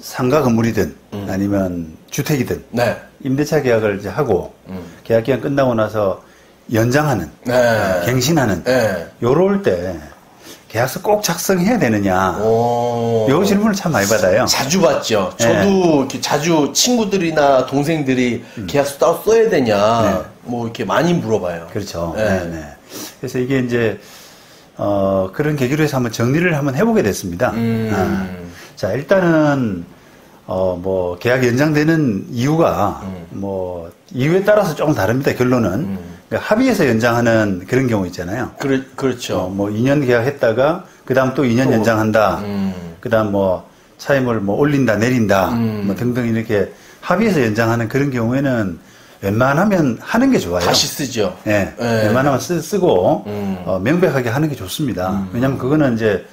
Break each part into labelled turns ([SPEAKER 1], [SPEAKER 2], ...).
[SPEAKER 1] 상가 건물이든 아니면 주택이든
[SPEAKER 2] 네.
[SPEAKER 1] 임대차 계약을 이제 하고 계약 기간 끝나고 나서 연장하는,
[SPEAKER 2] 네.
[SPEAKER 1] 갱신하는,
[SPEAKER 2] 네.
[SPEAKER 1] 요럴 때 계약서 꼭 작성해야 되느냐. 요 질문을 참 많이 받아요.
[SPEAKER 2] 자주 받죠.
[SPEAKER 1] 네.
[SPEAKER 2] 저도 이렇게 자주 친구들이나 동생들이 계약서 따로 써야 되냐,
[SPEAKER 1] 네.
[SPEAKER 2] 뭐 이렇게 많이 물어봐요.
[SPEAKER 1] 그렇죠.
[SPEAKER 2] 네.
[SPEAKER 1] 네, 네. 그래서 이게 이제, 그런 계기로 해서 한번 정리를 한번 해보게 됐습니다. 자, 일단은, 계약 연장되는 이유가, 이유에 따라서 조금 다릅니다, 결론은. 그러니까 합의해서 연장하는 그런 경우 있잖아요.
[SPEAKER 2] 그렇죠.
[SPEAKER 1] 2년 계약했다가, 그 다음 또 2년 연장한다. 그 다음 차임을 올린다, 내린다. 등등 이렇게 합의해서 연장하는 그런 경우에는 웬만하면 하는 게 좋아요.
[SPEAKER 2] 다시 쓰죠.
[SPEAKER 1] 네.
[SPEAKER 2] 네.
[SPEAKER 1] 웬만하면 쓰고, 명백하게 하는 게 좋습니다. 왜냐면 그거는 이제,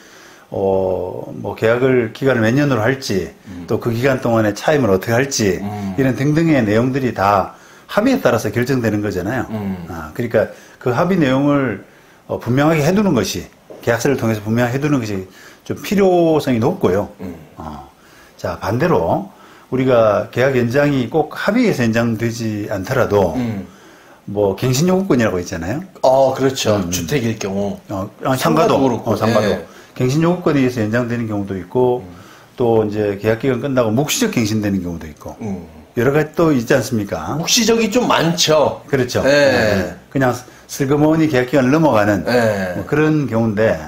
[SPEAKER 1] 계약을 기간을 몇 년으로 할지, 또 그 기간 동안에 차임을 어떻게 할지, 이런 등등의 내용들이 다 합의에 따라서 결정되는 거잖아요. 그러니까 그 합의 내용을 분명하게 해두는 것이, 계약서를 통해서 분명하게 해두는 것이 좀 필요성이 높고요. 자, 반대로 우리가 계약 연장이 꼭 합의해서 연장되지 않더라도, 갱신요구권이라고 있잖아요.
[SPEAKER 2] 그렇죠. 주택일 경우.
[SPEAKER 1] 상가도
[SPEAKER 2] 그렇고.
[SPEAKER 1] 상가도.
[SPEAKER 2] 네.
[SPEAKER 1] 갱신요구권에 의해서 연장되는 경우도 있고, 또 이제 계약기간 끝나고 묵시적 갱신되는 경우도 있고, 여러 가지 또 있지 않습니까?
[SPEAKER 2] 묵시적이 좀 많죠.
[SPEAKER 1] 그렇죠.
[SPEAKER 2] 네.
[SPEAKER 1] 네. 그냥 슬그머니 계약기간을 넘어가는
[SPEAKER 2] 네.
[SPEAKER 1] 그런 경우인데,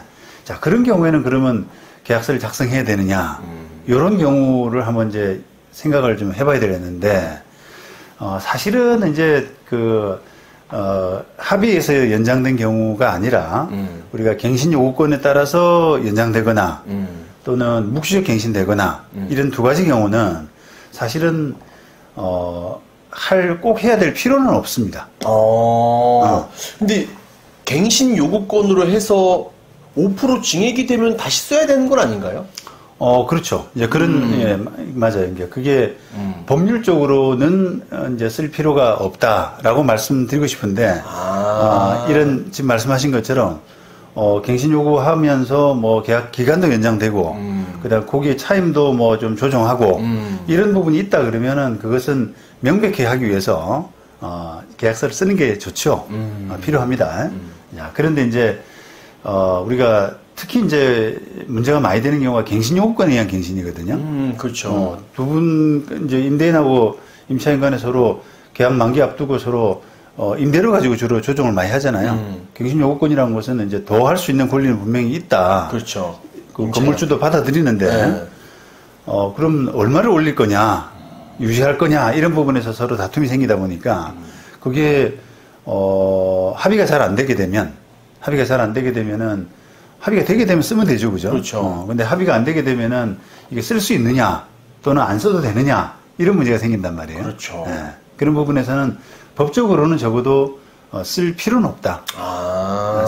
[SPEAKER 1] 자, 그런 경우에는 그러면 계약서를 작성해야 되느냐, 이런 경우를 한번 이제 생각을 좀 해봐야 되겠는데, 사실은 이제 합의해서 연장된 경우가 아니라, 우리가 갱신 요구권에 따라서 연장되거나, 또는 묵시적 갱신되거나, 이런 두 가지 경우는 사실은, 꼭 해야 될 필요는 없습니다.
[SPEAKER 2] 근데 갱신 요구권으로 해서 5% 증액이 되면 다시 써야 되는 건 아닌가요?
[SPEAKER 1] 그렇죠. 이제 예, 맞아요. 이제 그게 법률적으로는 이제 쓸 필요가 없다라고 말씀드리고 싶은데, 이런 지금 말씀하신 것처럼, 갱신 요구하면서 계약 기간도 연장되고, 그 다음 거기에 차임도 좀 조정하고, 이런 부분이 있다 그러면은 그것은 명백히 하기 위해서, 계약서를 쓰는 게 좋죠. 필요합니다. 야, 그런데 이제, 우리가 특히 이제 문제가 많이 되는 경우가 갱신 요구권에 의한 갱신이거든요.
[SPEAKER 2] 그렇죠.
[SPEAKER 1] 두 분, 이제 임대인하고 임차인 간에 서로 계약 만기 앞두고 서로 임대료 가지고 주로 조정을 많이 하잖아요. 갱신 요구권이라는 것은 이제 더 할 수 있는 권리는 분명히 있다.
[SPEAKER 2] 그렇죠.
[SPEAKER 1] 그 건물주도 받아들이는데,
[SPEAKER 2] 네.
[SPEAKER 1] 그럼 얼마를 올릴 거냐, 유지할 거냐, 이런 부분에서 서로 다툼이 생기다 보니까, 그게, 합의가 잘 안 되게 되면은, 합의가 되게 되면 쓰면 되죠, 그죠?
[SPEAKER 2] 그렇죠.
[SPEAKER 1] 근데 합의가 안 되게 되면은 이게 쓸 수 있느냐, 또는 안 써도 되느냐, 이런 문제가 생긴단 말이에요.
[SPEAKER 2] 그렇죠.
[SPEAKER 1] 예. 그런 부분에서는 법적으로는 적어도 쓸 필요는 없다.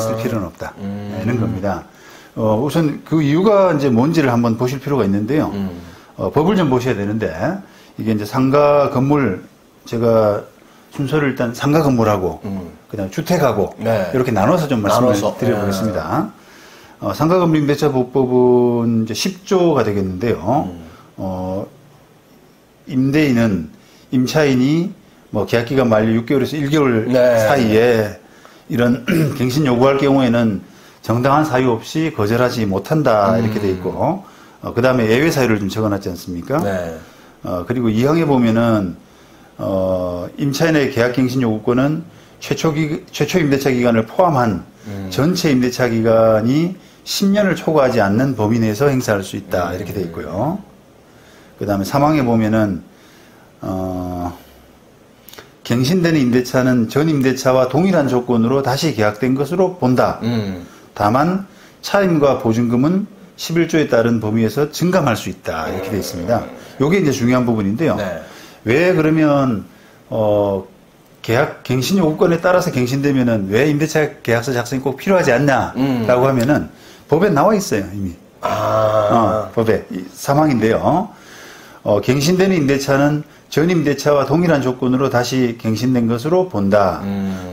[SPEAKER 1] 쓸 필요는 없다. 이런 겁니다. 우선 그 이유가 이제 뭔지를 한번 보실 필요가 있는데요. 법을 좀 보셔야 되는데, 이게 이제 상가 건물, 제가 순서를 일단 상가 건물하고, 그 다음에 주택하고,
[SPEAKER 2] 네.
[SPEAKER 1] 이렇게 나눠서 좀 말씀을 드려보겠습니다. 상가 건물 임대차 보법은 이제 10조가 되겠는데요. 임대인은 임차인이 계약기간 만료 6개월에서 1개월
[SPEAKER 2] 네.
[SPEAKER 1] 사이에 이런 갱신 요구할 경우에는 정당한 사유 없이 거절하지 못한다, 이렇게 돼 있고, 그 다음에 예외 사유를 좀 적어놨지 않습니까?
[SPEAKER 2] 네.
[SPEAKER 1] 그리고 2항에 보면은, 임차인의 계약 갱신 요구권은 최초 임대차 기간을 포함한 전체 임대차 기간이 10년을 초과하지 않는 범위 내에서 행사할 수 있다, 이렇게 돼 있고요. 그 다음에 3항에 보면은, 갱신되는 임대차는 전 임대차와 동일한 조건으로 다시 계약된 것으로 본다. 다만 차임과 보증금은 11조에 따른 범위에서 증감할 수 있다, 이렇게 되어 있습니다. 이게 이제 중요한 부분인데요.
[SPEAKER 2] 네.
[SPEAKER 1] 왜 그러면 계약 갱신 요구권에 따라서 갱신되면은 왜 임대차 계약서 작성이 꼭 필요하지 않냐라고 하면은 법에 나와 있어요, 이미. 법에 3항인데요. 갱신되는 임대차는 전 임대차와 동일한 조건으로 다시 갱신된 것으로 본다.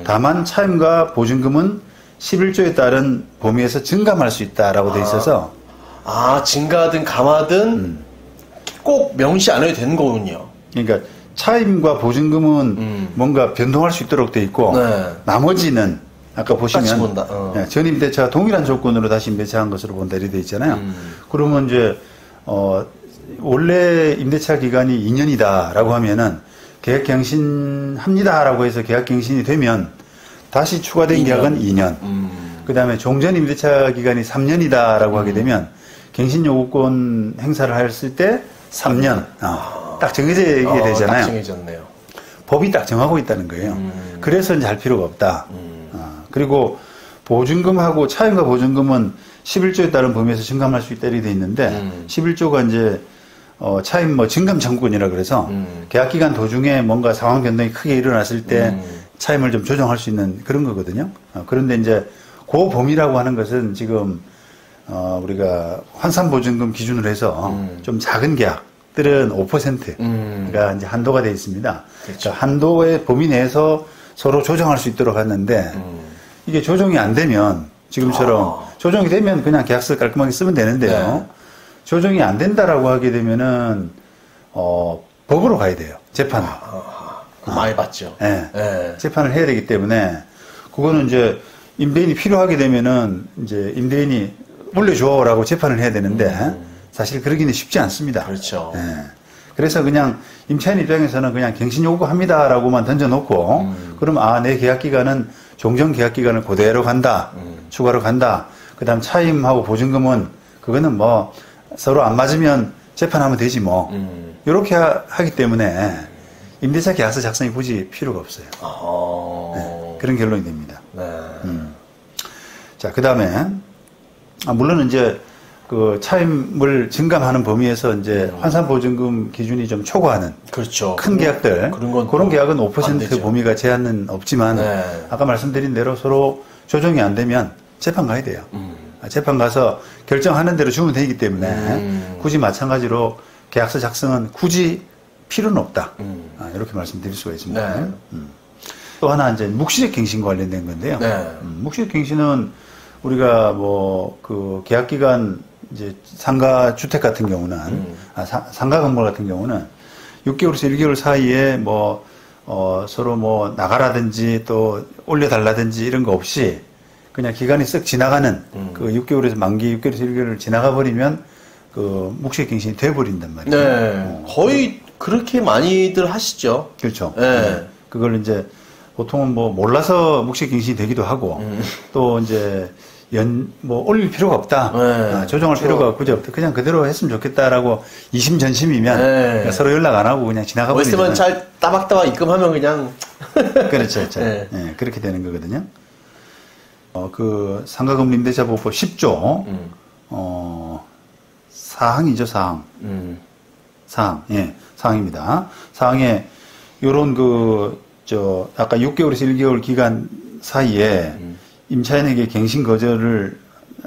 [SPEAKER 1] 다만 차임과 보증금은 11조에 따른 범위에서 증감할 수 있다라고 돼 있어서,
[SPEAKER 2] 증가든 감하든 꼭 명시 안 해도 되는 거군요.
[SPEAKER 1] 그러니까 차임과 보증금은 뭔가 변동할 수 있도록 돼 있고
[SPEAKER 2] 네.
[SPEAKER 1] 나머지는 아까 보시면
[SPEAKER 2] 본다.
[SPEAKER 1] 전임대차와 동일한 조건으로 다시 임대차한 것으로 본다 이렇게 돼 있잖아요. 그러면 이제 원래 임대차 기간이 2년이다라고 하면은 계약갱신합니다라고 해서 계약갱신이 되면 다시 추가된
[SPEAKER 2] 2년.
[SPEAKER 1] 계약은 2년. 그 다음에 종전 임대차 기간이 3년이다라고 하게 되면 갱신요구권 행사를 했을 때 3년. 딱 정해지게 되잖아요.
[SPEAKER 2] 딱 정해졌네요.
[SPEAKER 1] 법이 딱 정하고 있다는 거예요. 그래서 이제 할 필요가 없다. 그리고 보증금하고 차임과 보증금은 11조에 따른 범위에서 증감할 수 있다 이렇게 돼 있는데 11조가 이제 차임 뭐 증감 청구권이라 그래서 계약 기간 도중에 뭔가 상황 변동이 크게 일어났을 때 차임을 좀 조정할 수 있는 그런 거거든요. 그런데 이제 그 범위라고 하는 것은 지금 우리가 환산보증금 기준으로 해서 좀 작은 계약들은 5%가 이제 한도가 되어 있습니다.
[SPEAKER 2] 그렇죠.
[SPEAKER 1] 그러니까 한도의 범위 내에서 서로 조정할 수 있도록 하는데 이게 조정이 안 되면 지금처럼 조정이 되면 그냥 계약서를 깔끔하게 쓰면 되는데요.
[SPEAKER 2] 네.
[SPEAKER 1] 조정이 안 된다라고 하게 되면은 법으로 가야 돼요. 재판을.
[SPEAKER 2] 많이 봤죠.
[SPEAKER 1] 네.
[SPEAKER 2] 네.
[SPEAKER 1] 재판을 해야 되기 때문에 그거는 이제 임대인이 필요하게 되면은 이제 임대인이 올려줘라고 재판을 해야 되는데 사실 그러기는 쉽지 않습니다.
[SPEAKER 2] 그렇죠.
[SPEAKER 1] 네. 그래서 그냥 임차인 입장에서는 그냥 갱신 요구합니다라고만 던져놓고 그럼 내 계약 기간은 종전 계약 기간을 그대로 간다, 추가로 간다. 그다음 차임하고 보증금은 그거는 뭐 서로 안 맞으면 재판하면 되지 뭐 이렇게 하기 때문에 임대차 계약서 작성이 굳이 필요가 없어요. 네, 그런 결론이 됩니다.
[SPEAKER 2] 네.
[SPEAKER 1] 자, 그다음에 물론 이제 그 차임을 증감하는 범위에서 이제 환산보증금 기준이 좀 초과하는
[SPEAKER 2] 그렇죠.
[SPEAKER 1] 큰 계약들 그런 계약은 5% 범위가 제한은 없지만
[SPEAKER 2] 네.
[SPEAKER 1] 아까 말씀드린 대로 서로 조정이 안 되면 재판 가야 돼요. 재판 가서 결정하는 대로 주면 되기 때문에 굳이 마찬가지로 계약서 작성은 굳이 필요는 없다. 이렇게 말씀드릴 수가 있습니다.
[SPEAKER 2] 네.
[SPEAKER 1] 또 하나 이제 묵시적 갱신과 관련된 건데요.
[SPEAKER 2] 네.
[SPEAKER 1] 묵시적 갱신은 우리가 뭐 그 계약 기간 이제 상가 주택 같은 경우는 상가 건물 같은 경우는 6개월에서 1개월 사이에 뭐 서로 뭐 나가라든지 또 올려달라든지 이런 거 없이 그냥 기간이 쓱 지나가는 그 6개월에서 만기 6개월에서 1개월을 지나가 버리면 그 묵시적 갱신이 돼 버린단 말이에요.
[SPEAKER 2] 네. 거의 그렇게 많이들 하시죠.
[SPEAKER 1] 그렇죠.
[SPEAKER 2] 네.
[SPEAKER 1] 그걸 이제 보통은 뭐 몰라서 묵시적 갱신이 되기도 하고 또 이제 올릴 필요가 없다.
[SPEAKER 2] 네.
[SPEAKER 1] 조정할 필요가 굳이 없다. 그냥 그대로 했으면 좋겠다라고 이심전심이면
[SPEAKER 2] 네.
[SPEAKER 1] 서로 연락 안 하고 그냥 지나가
[SPEAKER 2] 뭐
[SPEAKER 1] 버리잖아요.
[SPEAKER 2] 있으면 잘 따박따박 입금하면 그냥.
[SPEAKER 1] 그렇죠.
[SPEAKER 2] 네.
[SPEAKER 1] 네, 그렇게 되는 거거든요. 그 상가금리 임대차보호법 10조 사항이죠, 사항. 사항, 예, 사항입니다. 사항에 요런 아까 6개월에서 1개월 기간 사이에 임차인에게 갱신 거절을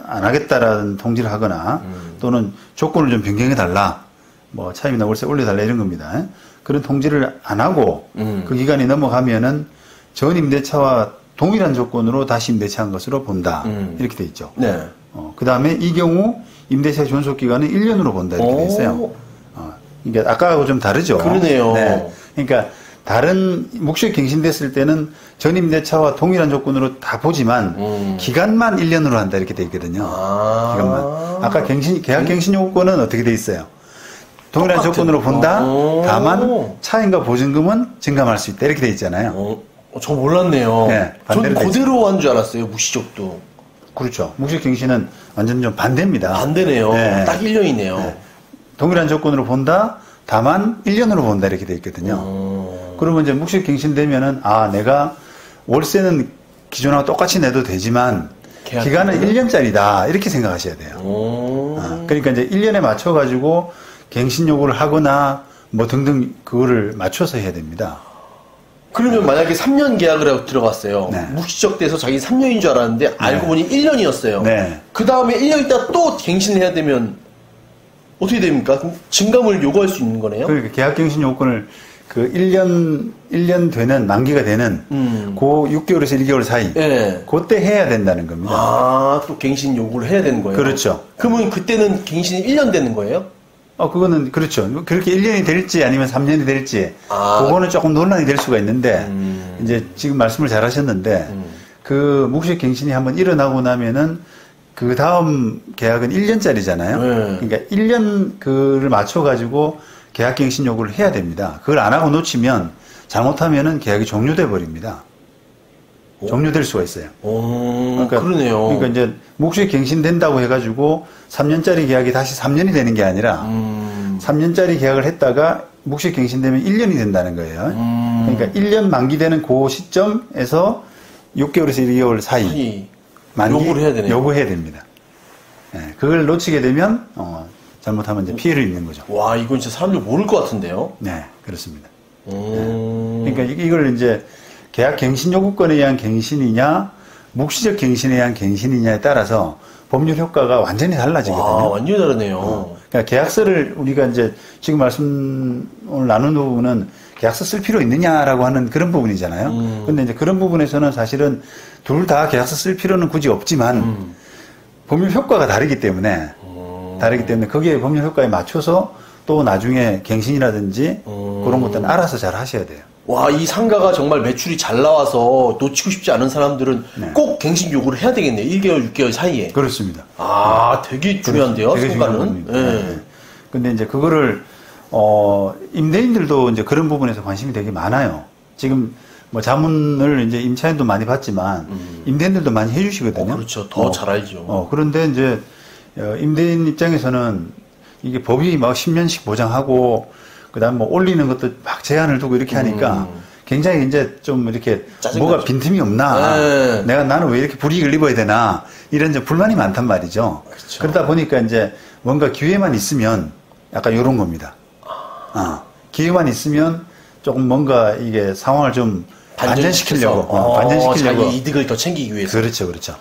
[SPEAKER 1] 안 하겠다라는 통지를 하거나 또는 조건을 좀 변경해달라. 뭐 차임이나 월세 올려달라 이런 겁니다. 그런 통지를 안 하고 그 기간이 넘어가면은 전 임대차와 동일한 조건으로 다시 임대차한 것으로 본다. 이렇게 돼 있죠.
[SPEAKER 2] 네.
[SPEAKER 1] 그 다음에 이 경우 임대차 존속 기간은 1년으로 본다. 이렇게 돼 있어요. 그러니까 아까하고 좀 다르죠.
[SPEAKER 2] 그러네요.
[SPEAKER 1] 네. 그러니까 다른 묵시적 갱신됐을 때는 전 임대차와 동일한 조건으로 다 보지만 기간만 1년으로 한다 이렇게 돼 있거든요. 기간만. 아까 계약 갱신 요구권은 어떻게 돼 있어요? 동일한
[SPEAKER 2] 똑같은.
[SPEAKER 1] 조건으로 본다. 다만 차임과 보증금은 증감할 수 있다 이렇게 돼 있잖아요.
[SPEAKER 2] 저 몰랐네요.
[SPEAKER 1] 네,
[SPEAKER 2] 전
[SPEAKER 1] 반대로
[SPEAKER 2] 그대로 한 줄 알았어요. 묵시적도.
[SPEAKER 1] 그렇죠. 묵시적 갱신은 완전 좀 반대입니다.
[SPEAKER 2] 반대네요.
[SPEAKER 1] 네.
[SPEAKER 2] 딱 1년이네요.
[SPEAKER 1] 네. 동일한 조건으로 본다. 다만 1년으로 본다 이렇게 돼 있거든요. 그러면 이제 묵시적 갱신되면은 내가 월세는 기존하고 똑같이 내도 되지만 기간은 1년짜리다 이렇게 생각하셔야 돼요. 그러니까 이제 1년에 맞춰 가지고 갱신 요구를 하거나 뭐 등등 그거를 맞춰서 해야 됩니다.
[SPEAKER 2] 그러면 만약에 3년 계약을 하고 들어갔어요.
[SPEAKER 1] 네.
[SPEAKER 2] 묵시적 돼서 자기 3년인 줄 알았는데 알고 보니 1년이었어요.
[SPEAKER 1] 네.
[SPEAKER 2] 그 다음에 1년 있다 또 갱신을 해야 되면 어떻게 됩니까? 그럼 증감을 요구할 수 있는 거네요?
[SPEAKER 1] 그러니까 계약갱신 요건을 그 1년 되는 만기가 되는 그 6개월에서 1개월 사이
[SPEAKER 2] 네.
[SPEAKER 1] 그때 해야 된다는 겁니다.
[SPEAKER 2] 또 갱신 요구를 해야 되는 거예요?
[SPEAKER 1] 그렇죠.
[SPEAKER 2] 그러면 그때는 갱신이 1년 되는 거예요?
[SPEAKER 1] 그거는 그렇죠. 그렇게 1년이 될지 아니면 3년이 될지 그거는 조금 논란이 될 수가 있는데 이제 지금 말씀을 잘 하셨는데 그 묵식갱신이 한번 일어나고 나면은 그 다음 계약은 1년짜리잖아요. 그러니까 1년 그를 맞춰 가지고 계약갱신 요구를 해야 됩니다. 그걸 안 하고 놓치면 잘못하면은 계약이 종료돼 버립니다. 종료될 수가 있어요. 그러니까,
[SPEAKER 2] 그러네요.
[SPEAKER 1] 그러니까 이제 묵식갱신된다고 해가지고 3년짜리 계약이 다시 3년이 되는 게 아니라 3년짜리 계약을 했다가 묵식갱신되면 1년이 된다는 거예요. 그러니까 1년 만기되는 그 시점에서 6개월에서 1개월 사이
[SPEAKER 2] 요구를 해야 되네요.
[SPEAKER 1] 요구해야 됩니다. 네, 그걸 놓치게 되면 잘못하면 이제 피해를 입는 거죠.
[SPEAKER 2] 와, 이건 진짜 사람들 모를 것 같은데요?
[SPEAKER 1] 네, 그렇습니다. 네. 그러니까 이걸 이제 계약 갱신 요구권에 의한 갱신이냐, 묵시적 갱신에 의한 갱신이냐에 따라서 법률 효과가 완전히 달라지거든요.
[SPEAKER 2] 완전히 다르네요.
[SPEAKER 1] 그러니까 계약서를 우리가 이제 지금 말씀을 나눈 부분은 계약서 쓸 필요 있느냐라고 하는 그런 부분이잖아요. 근데 이제 그런 부분에서는 사실은 둘 다 계약서 쓸 필요는 굳이 없지만 법률 효과가 다르기 때문에 거기에 법률 효과에 맞춰서 또 나중에 갱신이라든지 그런 것들은 알아서 잘 하셔야 돼요.
[SPEAKER 2] 와, 이 상가가 정말 매출이 잘 나와서 놓치고 싶지 않은 사람들은 꼭 갱신 요구를 해야 되겠네요. 1개월, 6개월 사이에.
[SPEAKER 1] 그렇습니다.
[SPEAKER 2] 되게 중요한데요,
[SPEAKER 1] 되게
[SPEAKER 2] 상가는.
[SPEAKER 1] 네. 근데 이제 그거를, 임대인들도 이제 그런 부분에서 관심이 되게 많아요. 지금 뭐 자문을 이제 임차인도 많이 받지만, 임대인들도 많이 해주시거든요.
[SPEAKER 2] 그렇죠. 더 잘 알죠.
[SPEAKER 1] 그런데 이제, 임대인 입장에서는 이게 법이 막 10년씩 보장하고, 그 다음 뭐 올리는 것도 막 제한을 두고 이렇게 하니까 굉장히 이제 좀 이렇게 뭐가 빈틈이 없나. 나는 왜 이렇게 불이익을 입어야 되나. 이런 이제 불만이 많단 말이죠.
[SPEAKER 2] 그쵸.
[SPEAKER 1] 그러다 보니까 이제 뭔가 기회만 있으면 약간 요런 겁니다. 기회만 있으면 조금 뭔가 이게 상황을 좀 반전시키려고.
[SPEAKER 2] 자기 이득을 더 챙기기 위해서.
[SPEAKER 1] 그렇죠, 그렇죠.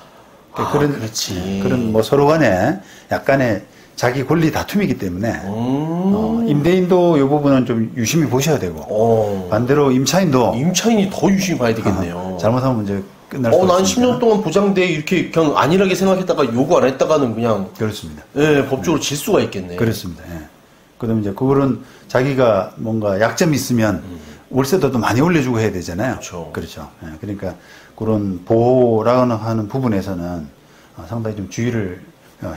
[SPEAKER 2] 그렇지.
[SPEAKER 1] 그런 뭐 서로 간에 약간의 자기 권리 다툼이기 때문에 임대인도 이 부분은 좀 유심히 보셔야 되고 반대로
[SPEAKER 2] 임차인이 더 유심히 봐야 되겠네요.
[SPEAKER 1] 잘못하면 이제 끝날 수 있습니다.
[SPEAKER 2] 난 10년 동안 보장돼 이렇게 그냥 안일하게 생각했다가 요구 안 했다가는 그냥
[SPEAKER 1] 그렇습니다.
[SPEAKER 2] 법적으로 질 수가 있겠네.
[SPEAKER 1] 그렇습니다. 그다음에 이제 그거는 자기가 뭔가 약점이 있으면 월세도 또 많이 올려주고 해야 되잖아요. 그렇죠. 그러니까 그런 보호라고 하는 부분에서는 상당히 좀 주의를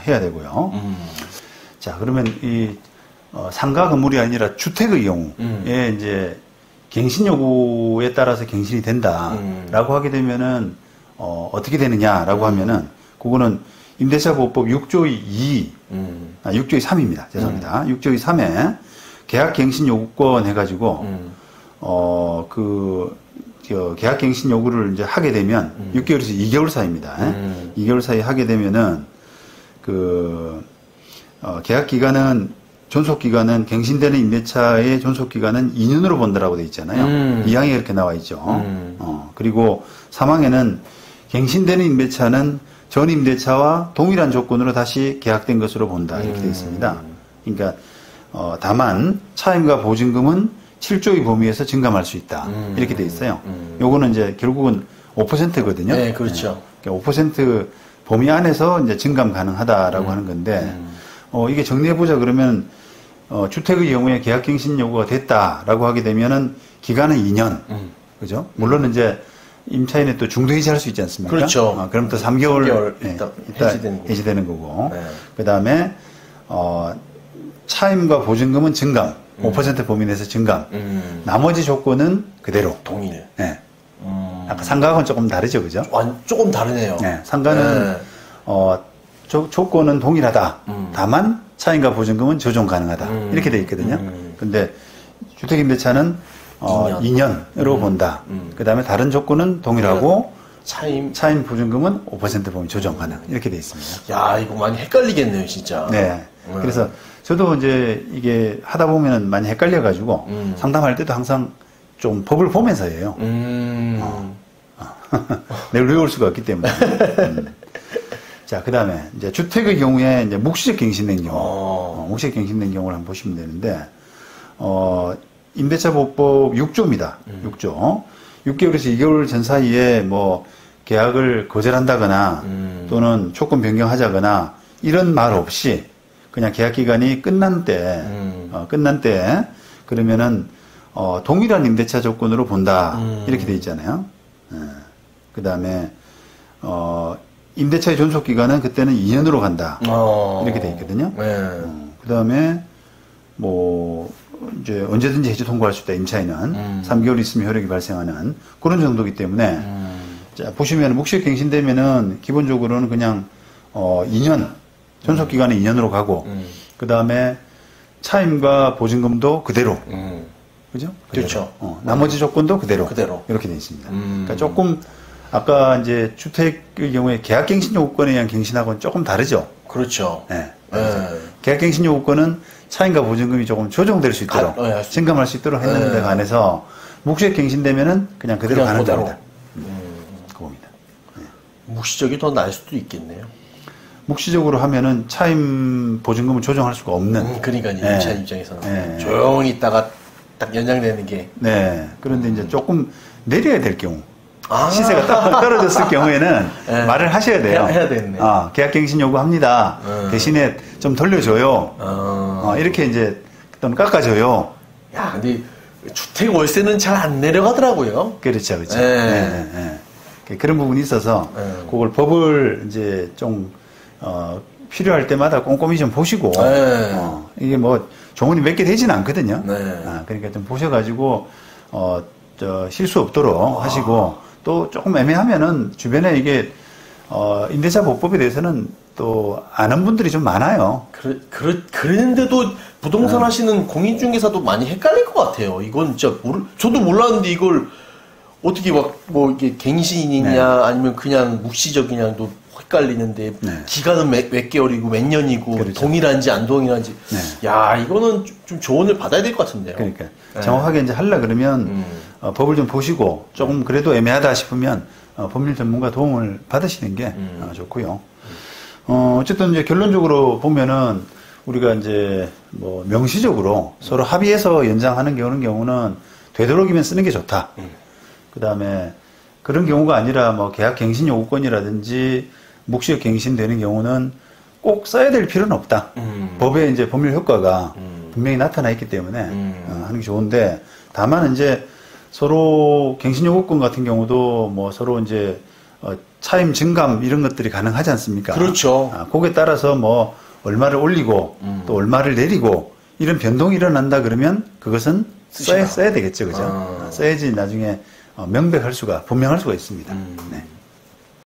[SPEAKER 1] 해야 되고요. 자, 그러면 이 상가 건물이 아니라 주택의 경우에 이제 갱신 요구에 따라서 갱신이 된다라고 하게 되면은 어떻게 되느냐라고 하면은 그거는 임대차보호법 6조의 6조의 3입니다. 죄송합니다. 6조의 3에 계약갱신 요구권 해가지고 계약갱신 요구를 이제 하게 되면 6개월에서 2개월 사이입니다. 2개월 사이 하게 되면은 계약 기간은 존속 기간은 갱신되는 임대차의 존속 기간은 2년으로 본다라고 돼 있잖아요. 2항에 그렇게 나와 있죠. 그리고 3항에는 갱신되는 임대차는 전 임대차와 동일한 조건으로 다시 계약된 것으로 본다 이렇게 돼 있습니다. 그러니까 다만 차임과 보증금은 7조의 범위에서 증감할 수 있다 이렇게 돼 있어요. 요거는 이제 결국은 5%거든요.
[SPEAKER 2] 네, 그렇죠.
[SPEAKER 1] 5% 범위 안에서 이제 증감 가능하다라고 하는 건데, 이게 정리해보자 그러면, 주택의 경우에 계약갱신 요구가 됐다라고 하게 되면은 기간은 2년. 그죠? 물론 이제 임차인이 또 중도해지할 수 있지 않습니까?
[SPEAKER 2] 그렇죠.
[SPEAKER 1] 그럼 또 3개월
[SPEAKER 2] 있다
[SPEAKER 1] 해지되는 거고. 그 다음에, 차임과 보증금은 증감. 5% 범위 내에서 증감. 나머지 조건은 그대로.
[SPEAKER 2] 동일.
[SPEAKER 1] 네. 아까 상가하고는 조금 다르죠, 그죠?
[SPEAKER 2] 조금 다르네요.
[SPEAKER 1] 네, 상가는 조건은 동일하다. 다만 차임과 보증금은 조정 가능하다. 이렇게 돼 있거든요. 근데 주택임대차는 2년으로 본다. 그 다음에 다른 조건은 동일하고 차임 보증금은 5% 범위 조정 가능. 이렇게 돼 있습니다.
[SPEAKER 2] 야, 이거 많이 헷갈리겠네요, 진짜.
[SPEAKER 1] 네. 그래서 저도 이제 이게 하다 보면은 많이 헷갈려가지고 상담할 때도 항상 좀 법을 보면서 해요. 내가 외울 수가 없기 때문에. 자, 그 다음에 이제 주택의 경우에 이제 묵시적 갱신된 경우, 묵시적 갱신된 경우를 한번 보시면 되는데, 임대차보호법 6조입니다. 6조. 6개월에서 2개월 전 사이에 뭐 계약을 거절한다거나 또는 조건 변경하자거나 이런 말 없이 그냥 계약 기간이 끝난 때, 그러면은 동일한 임대차 조건으로 본다 이렇게 돼 있잖아요. 그 다음에 임대차의 존속 기간은 그때는 2년으로 간다 이렇게 돼 있거든요. 그 다음에 뭐 이제 언제든지 해지 통보할 수 있다. 임차인은 3개월 있으면 효력이 발생하는 그런 정도이기 때문에 자 보시면 묵시적 갱신되면은 기본적으로는 그냥 2년 존속 기간은 2년으로 가고 그 다음에 차임과 보증금도 그대로. 그죠?
[SPEAKER 2] 그렇죠.
[SPEAKER 1] 나머지 조건도 그대로. 이렇게 되어 있습니다. 그러니까 조금, 아까 이제 주택의 경우에 계약갱신 요구권에 의한 갱신하고는 조금 다르죠?
[SPEAKER 2] 그렇죠.
[SPEAKER 1] 네. 계약갱신 요구권은 차임과 보증금이 조금 조정될 수 있도록, 증감할 수 있도록 했는 데 관해서, 묵시적 갱신되면은 그냥 그대로 가는 겁니다. 그겁니다.
[SPEAKER 2] 묵시적이 더 나을 수도 있겠네요.
[SPEAKER 1] 묵시적으로 하면은 차임 보증금을 조정할 수가 없는.
[SPEAKER 2] 그러니까요. 임차인 입장에서는. 조용히 있다가 딱 연장되는 게.
[SPEAKER 1] 네. 그런데 이제 조금 내려야 될 경우. 시세가 딱 떨어졌을 경우에는 말을 하셔야 돼요.
[SPEAKER 2] 해야 되겠네.
[SPEAKER 1] 계약갱신 요구합니다. 대신에 좀 돌려줘요. 이렇게 이제 또는 깎아줘요.
[SPEAKER 2] 야, 근데 주택 월세는 잘 안 내려가더라고요.
[SPEAKER 1] 그렇죠, 그렇죠. 그런 부분이 있어서 그걸 법을 이제 좀 필요할 때마다 꼼꼼히 좀 보시고 이게 뭐 조문이 몇 개 되지는 않거든요. 그러니까 좀 보셔가지고 실수 없도록 하시고 또 조금 애매하면은 주변에 이게 임대차 보법에 대해서는 또 아는 분들이 좀 많아요.
[SPEAKER 2] 그랬는데도 부동산 하시는 공인중개사도 많이 헷갈릴 것 같아요. 이건 진짜 저도 몰랐는데 이걸 어떻게 뭐 이게 갱신이냐 아니면 그냥 묵시적이냐도 헷갈리는데 기간은 몇 개월이고 몇 년이고 그렇죠. 동일한지 안 동일한지 야 이거는 좀 조언을 받아야 될 것 같은데요.
[SPEAKER 1] 그러니까 정확하게 이제 하려 그러면 법을 좀 보시고 조금 그래도 애매하다 싶으면 법률 전문가 도움을 받으시는 게 좋고요. 어쨌든 이제 결론적으로 보면은 우리가 이제 뭐 명시적으로 서로 합의해서 연장하는 경우는 되도록이면 쓰는 게 좋다. 그 다음에 그런 경우가 아니라 뭐 계약 갱신 요구권이라든지 묵시적 갱신되는 경우는 꼭 써야 될 필요는 없다. 법에 이제 법률 효과가 분명히 나타나 있기 때문에 하는 게 좋은데 다만 이제 서로 갱신 요구권 같은 경우도 뭐 서로 이제 차임 증감 이런 것들이 가능하지 않습니까?
[SPEAKER 2] 그렇죠.
[SPEAKER 1] 거기에 따라서 뭐 얼마를 올리고 또 얼마를 내리고 이런 변동이 일어난다 그러면 그것은 써야 되겠죠, 그죠? 써야지 나중에 분명할 수가 있습니다. 네.